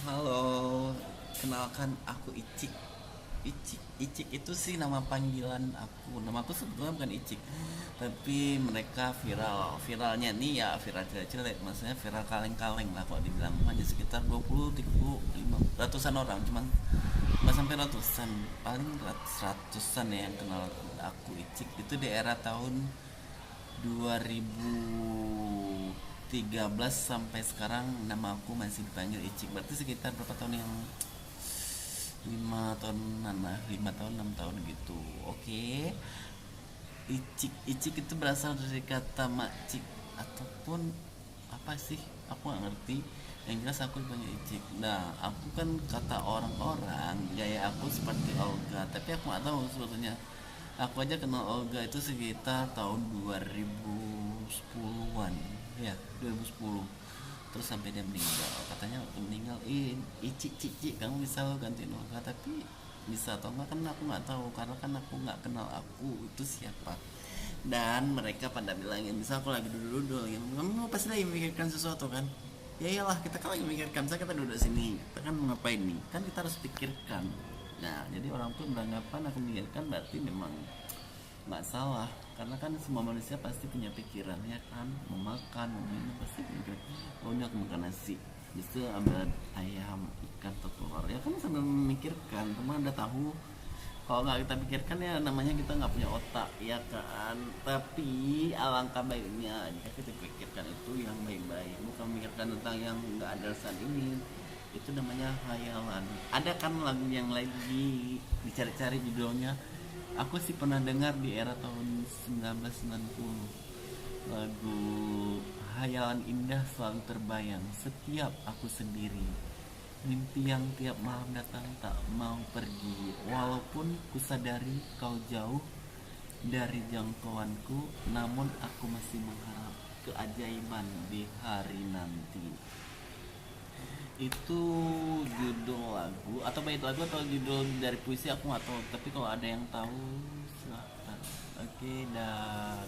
Halo, kenalkan aku Icik. Icik itu sih nama panggilan aku. Nama aku sebetulnya bukan Icik, tapi mereka viral. Viralnya nih ya viral jelek-jelek, maksudnya viral kaleng-kaleng lah kalau dibilang. Hanya sekitar 20, 30, 5, ratusan orang, cuman nggak sampai ratusan, paling ratusan ya yang kenal aku Icik. Itu di era tahun 2013 sampai sekarang nama aku masih dipanggil Icik. Berarti sekitar berapa tahun yang 5 tahunan lah, 5 tahun 6 tahun gitu. Oke. Icik itu berasal dari kata makcik ataupun apa sih, aku nggak ngerti. Yang jelas aku dipanggil Icik. Nah, aku kan kata orang-orang gaya aku seperti Olga, tapi aku nggak tahu sebetulnya. Aku aja kenal Olga itu sekitar tahun 2010-an. Ya, 2010. Terus sampai dia meninggal. Katanya waktu meninggal, Icik, cik, cik, kamu bisa lo gantiin Olga. Tapi bisa atau enggak kan aku nggak tahu, karena kan aku nggak kenal aku itu siapa. Dan mereka pada bilangin, misal aku lagi duduk-duduk, kamu pasti lagi memikirkan sesuatu kan. Ya iyalah, kita kan lagi memikirkan, saya kita duduk sini, kita kan mau ngapain nih, kan kita harus pikirkan. Nah, jadi orang tuh beranggapan aku memikirkan berarti memang nggak salah, karena kan semua manusia pasti punya pikiran ya kan, mau makan mau minum pasti pikir, oh ini aku makan nasi, justru ambil ayam ikan atau telur ya kan, sambil memikirkan. Teman anda tahu, kalau nggak kita pikirkan ya namanya kita nggak punya otak ya kan. Tapi alangkah baiknya jika kita pikirkan itu yang baik-baik, bukan memikirkan tentang yang nggak ada saat ini. Itu namanya hayalan. Ada kan lagu yang lagi dicari-cari judulnya, aku sih pernah dengar di era tahun 1990, lagu hayalan indah selalu terbayang setiap aku sendiri, mimpi yang tiap malam datang tak mau pergi, walaupun kusadari kau jauh dari jangkauanku, namun aku masih mengharap keajaiban di hari nanti. Itu judul lagu atau bait lagu atau judul dari puisi aku nggak tahu, tapi kalau ada yang tahu silahkan. Oke, dah.